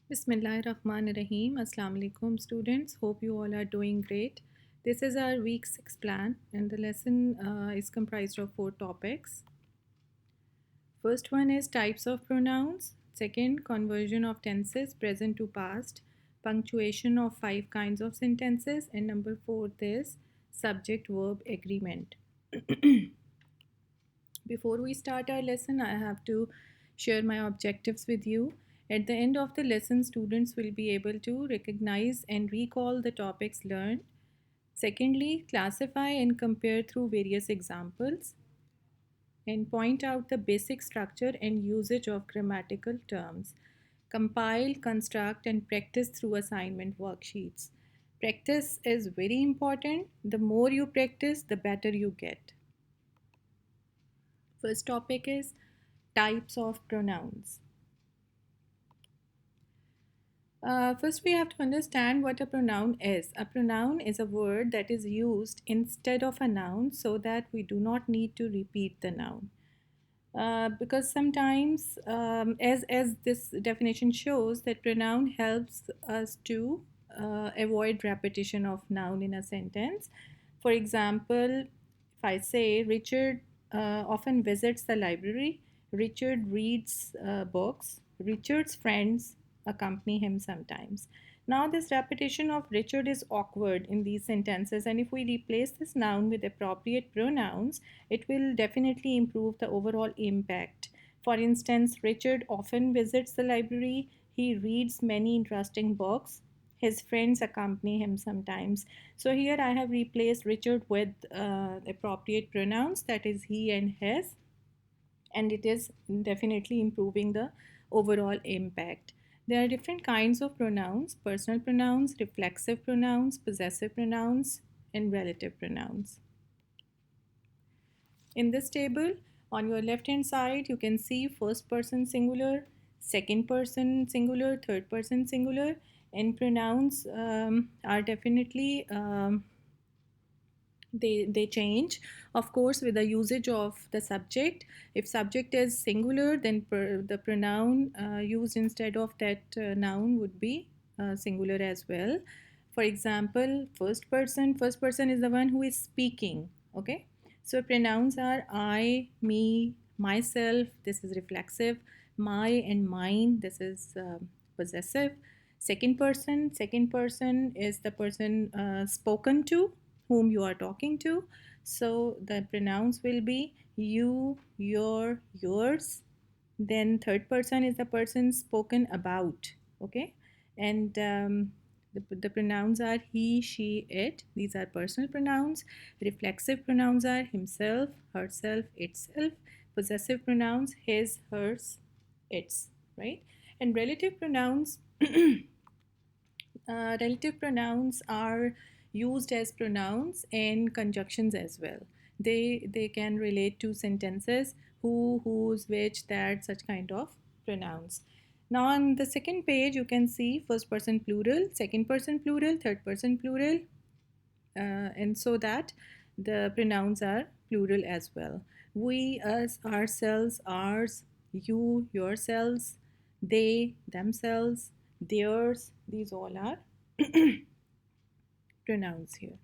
Bismillahirrahmanirrahim. Assalamu alaikum students. Hope you all are doing great. This is our week 6 plan and the lesson is comprised of 4 topics. First one is types of pronouns. Second, conversion of tenses present to past. Punctuation of 5 kinds of sentences. And number 4 is subject verb agreement. Before we start our lesson, I have to share my objectives with you. At the end of the lesson, students will be able to recognize and recall the topics learned. Secondly, classify and compare through various examples and point out the basic structure and usage of grammatical terms. Compile, construct, and practice through assignment worksheets. Practice is very important. The more you practice, the better you get. First topic is types of pronouns. First, we have to understand what a pronoun is. A pronoun is a word that is used instead of a noun so that we do not need to repeat the noun. Because sometimes, as this definition shows, that pronoun helps us to avoid repetition of noun in a sentence. For example, if I say Richard often visits the library, Richard reads books, Richard's friends accompany him sometimes. Now, this repetition of Richard is awkward in these sentences, and if we replace this noun with appropriate pronouns, it will definitely improve the overall impact. For instance, Richard often visits the library, he reads many interesting books, his friends accompany him sometimes. So, here I have replaced Richard with appropriate pronouns, that is, he and his, and it is definitely improving the overall impact. There are different kinds of pronouns: personal pronouns, reflexive pronouns, possessive pronouns, and relative pronouns. In this table, on your left hand side, you can see first person singular, second person singular, third person singular, and pronouns are definitely they change, of course, with the usage of the subject. If subject is singular, then the pronoun used instead of that noun would be singular as well. For example, first person is the one who is speaking. Okay, so pronouns are I, me, myself, this is reflexive. My and mine, this is possessive. Second person is the person spoken to, whom you are talking to. So the pronouns will be you, your, yours. Then third person is the person spoken about. Okay, and the pronouns are he, she, it. These are personal pronouns. Reflexive pronouns are himself, herself, itself. Possessive pronouns his, hers, its. Right, and relative pronouns are used as pronouns and conjunctions as well. They can relate to sentences: who, whose, which, that, such kind of pronouns. Now on the second page you can see first person plural, second person plural, third person plural, and so that the pronouns are plural as well. We, us, ourselves, ours, you, yourselves, they, themselves, theirs, these all are pronouns here.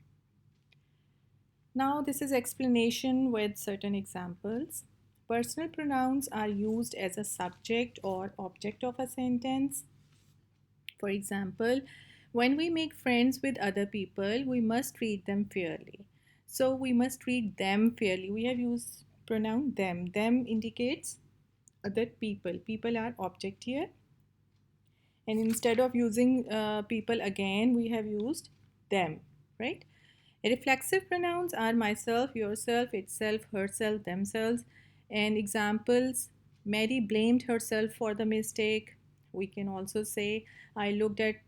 Now this is explanation with certain examples. Personal pronouns are used as a subject or object of a sentence. For example, when we make friends with other people, we must treat them fairly. So we must treat them fairly. We have used pronoun them. Them indicates other people. People are object here. And instead of using people again, we have used them, right? Reflexive pronouns are myself, yourself, itself, herself, themselves. And examples: Mary blamed herself for the mistake. We can also say, I looked at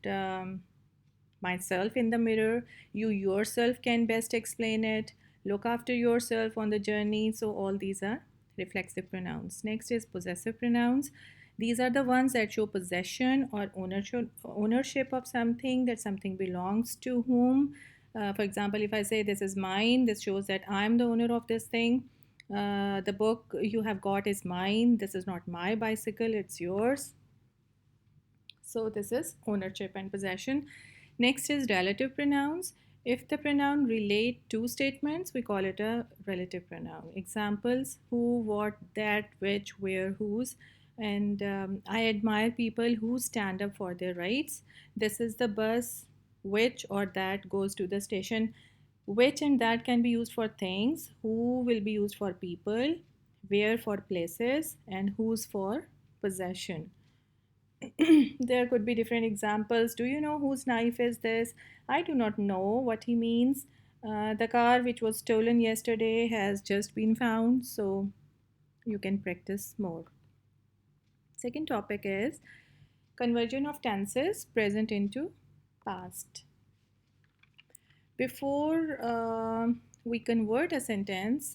myself in the mirror. You yourself can best explain it. Look after yourself on the journey. So, all these are reflexive pronouns. Next is possessive pronouns. These are the ones that show possession or ownership of something, that something belongs to whom. For example, if I say this is mine, this shows that I'm the owner of this thing. The book you have got is mine. This is not my bicycle, it's yours. So this is ownership and possession. Next is relative pronouns. If the pronoun relate two statements, we call it a relative pronoun. Examples: who, what, that, which, where, whose. And I admire people who stand up for their rights. This is the bus. Which or that goes to the station. Which and that can be used for things. Who will be used for people. Where for places. And whose for possession. There could be different examples. Do you know whose knife is this? I do not know what he means. The car which was stolen yesterday has just been found, so you can practice more. Second topic is conversion of tenses present into past. Before we convert a tense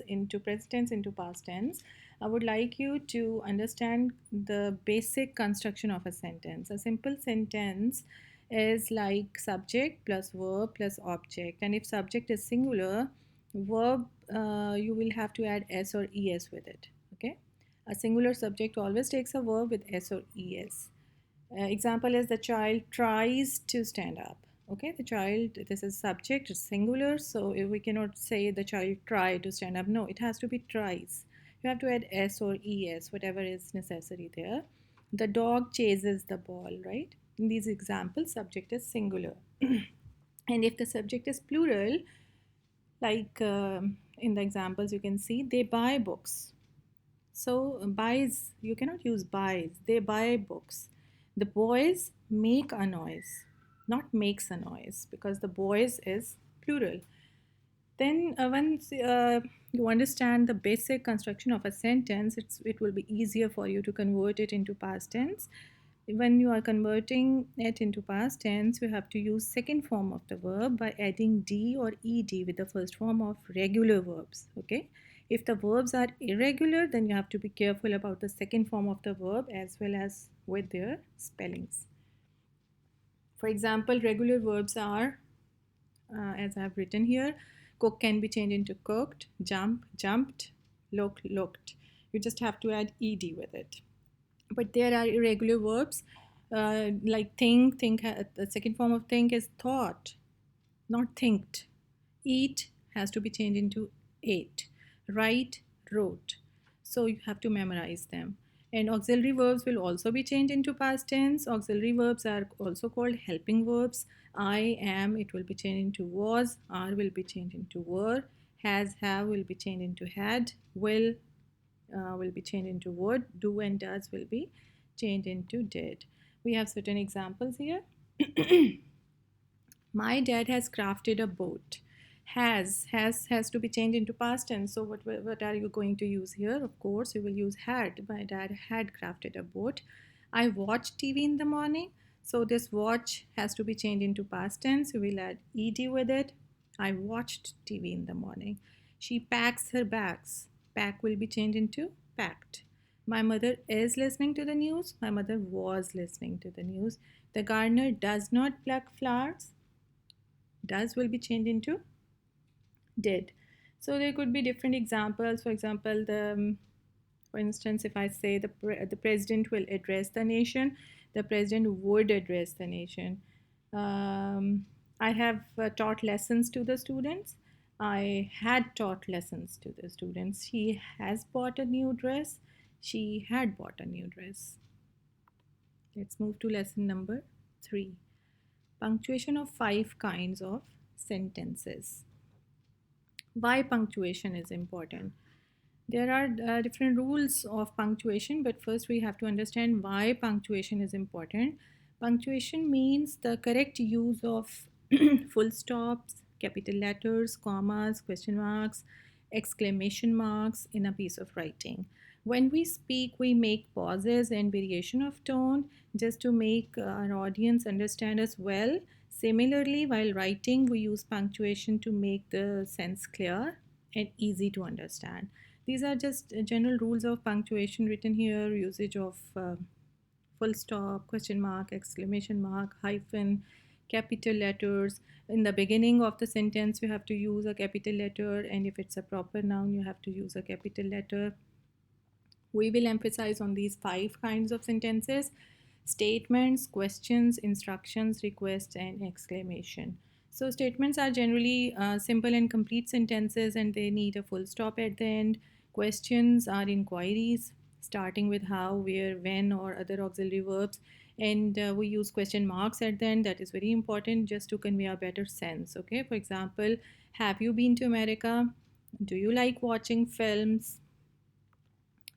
into present tense into past tense, I would like you to understand the basic construction of a sentence. A simple sentence is like subject plus verb plus object, and if subject is singular, verb you will have to add s or es with it. Okay, a singular subject always takes a verb with s or es. Example is the child tries to stand up. Okay, the child, this is subject, it's singular, so we cannot say the child tried to stand up. No, it has to be tries. You have to add s or es, whatever is necessary there. The dog chases the ball, right? In these examples, subject is singular. And if the subject is plural, like in the examples, you can see they buy books. So buys, you cannot use buys. They buy books. The boys make a noise, not makes a noise, because the boys is plural. Then once you understand the basic construction of a sentence, it will be easier for you to convert it into past tense. When you are converting it into past tense, you have to use second form of the verb by adding d or ed with the first form of regular verbs. Okay, if the verbs are irregular, then you have to be careful about the second form of the verb as well as with their spellings. For example, regular verbs are as I have written here. Cook can be changed into cooked, jump, jumped, look, looked. You just have to add ed with it. But there are irregular verbs like think. The second form of think is thought, not thinked. Eat has to be changed into ate. Write, wrote. So you have to memorize them. And auxiliary verbs will also be changed into past tense. Auxiliary verbs are also called helping verbs. I am, it will be changed into was. Are will be changed into were. Has, have will be changed into had. Will be changed into would. Do and does will be changed into did. We have certain examples here. My dad has crafted a boat. Has to be changed into past tense. So what are you going to use here? Of course, you will use had. My dad had crafted a boat. I watched TV in the morning. So this watch has to be changed into past tense. You will add ed with it. I watched TV in the morning. She packs her bags. Pack will be changed into packed. My mother is listening to the news. My mother was listening to the news. The gardener does not pluck flowers. Does will be changed into did. So there could be different examples. For example, for instance, if I say the president will address the nation, the president would address the nation. I have taught lessons to the students. I had taught lessons to the students. She has bought a new dress. She had bought a new dress. Let's move to lesson number 3. Punctuation of 5 kinds of sentences. Why punctuation is important? There are different rules of punctuation, but first we have to understand why punctuation is important. Punctuation means the correct use of full stops, capital letters, commas, question marks, exclamation marks in a piece of writing. When we speak, we make pauses and variation of tone just to make our audience understand us well. Similarly, while writing, we use punctuation to make the sense clear and easy to understand. These are just general rules of punctuation written here: usage of full stop, question mark, exclamation mark, hyphen, capital letters. In the beginning of the sentence, you have to use a capital letter, and if it's a proper noun, you have to use a capital letter. We will emphasize on these 5 kinds of sentences. Statements, questions, instructions, requests, and exclamation. So statements are generally simple and complete sentences, and they need a full stop at the end. Questions are inquiries starting with how, where, when, or other auxiliary verbs, and we use question marks at the end. That is very important just to convey a better sense. Okay, for example, have you been to America? Do you like watching films?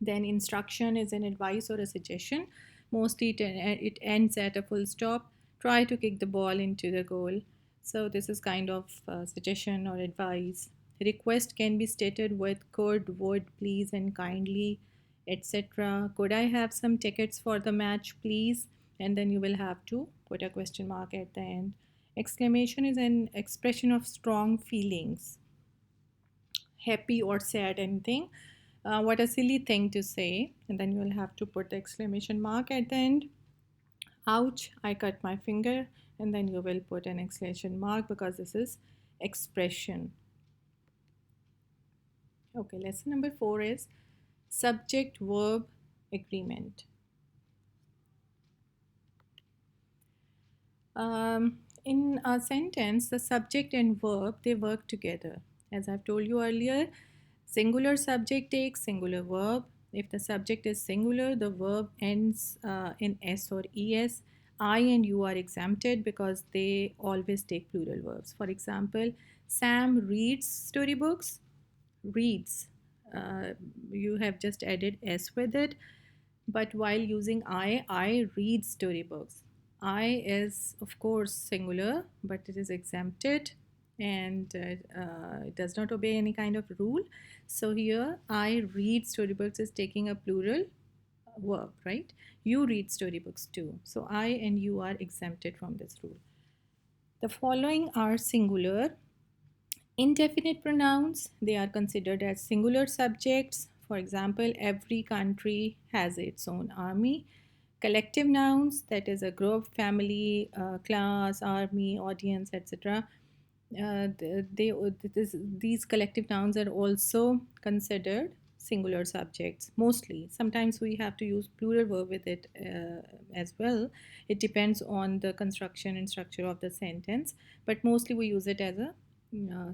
Then instruction is an advice or a suggestion. Mostly it ends at a full stop. Try to kick the ball into the goal. So this is kind of suggestion or advice. Request can be stated with could, would, please, and kindly, etc. Could I have some tickets for the match, please? And then you will have to put a question mark at the end. Exclamation is an expression of strong feelings, happy or sad, anything. What a silly thing to say. And then you will have to put the exclamation mark at the end. Ouch, I cut my finger. And then you will put an exclamation mark because this is expression. Okay, lesson number 4 is subject verb agreement. In a sentence, the subject and verb, they work together. As I've told you earlier, singular subject takes singular verb. If the subject is singular, the verb ends in s or es. I and you are exempted because they always take plural verbs. For example, Sam reads storybooks. Reads. You have just added s with it. But while using I read storybooks. I is, of course, singular, but it is exempted and it does not obey any kind of rule. So here, I read storybooks is taking a plural verb, right? You read storybooks too. So I and you are exempted from this rule. The following are singular. Indefinite pronouns, they are considered as singular subjects. For example, every country has its own army. Collective nouns, that is a group, family, class, army, audience, etc. These collective nouns are also considered singular subjects mostly. Sometimes we have to use plural verb with it as well. It depends on the construction and structure of the sentence, but mostly we use it as a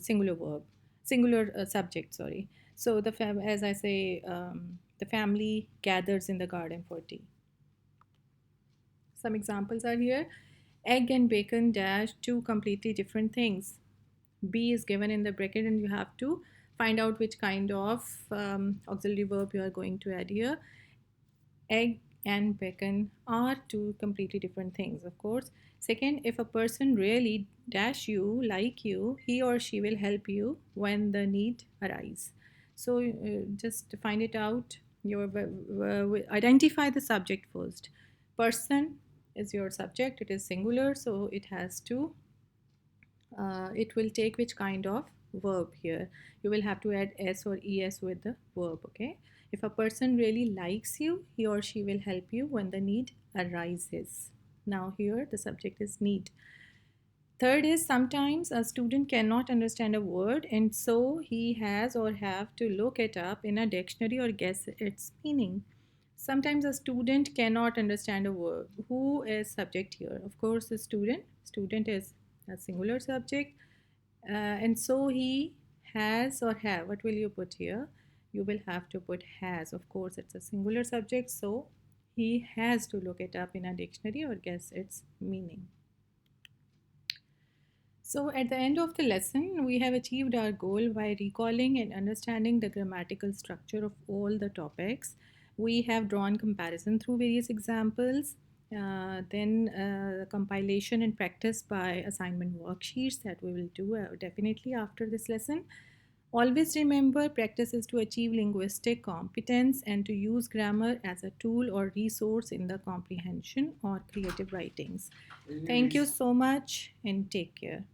singular verb, singular subject, sorry. So as I say, the family gathers in the garden for tea. Some examples are here. Egg and bacon dash, two completely different things. B is given in the bracket and you have to find out which kind of auxiliary verb you are going to add here. Egg and bacon are two completely different things, of course. Second, if a person really dash you, like you, he or she will help you when the need arises. So just find it out. Identify the subject first. Person is your subject. It is singular, so it has to it will take which kind of verb here. You will have to add s or es with the verb. Okay, if a person really likes you, he or she will help you when the need arises. Now here the subject is need. Third is sometimes a student cannot understand a word and so he has or have to look it up in a dictionary or guess its meaning. Sometimes a student cannot understand a word. Who is subject here? Of course, the student. Student is a singular subject. And so he has or have. What will you put here? You will have to put has. Of course, it's a singular subject. So he has to look it up in a dictionary or guess its meaning. So at the end of the lesson, we have achieved our goal by recalling and understanding the grammatical structure of all the topics. We have drawn comparison through various examples, then compilation and practice by assignment worksheets that we will do definitely after this lesson. Always remember, practice is to achieve linguistic competence and to use grammar as a tool or resource in the comprehension or creative writings. Thank you so much and take care.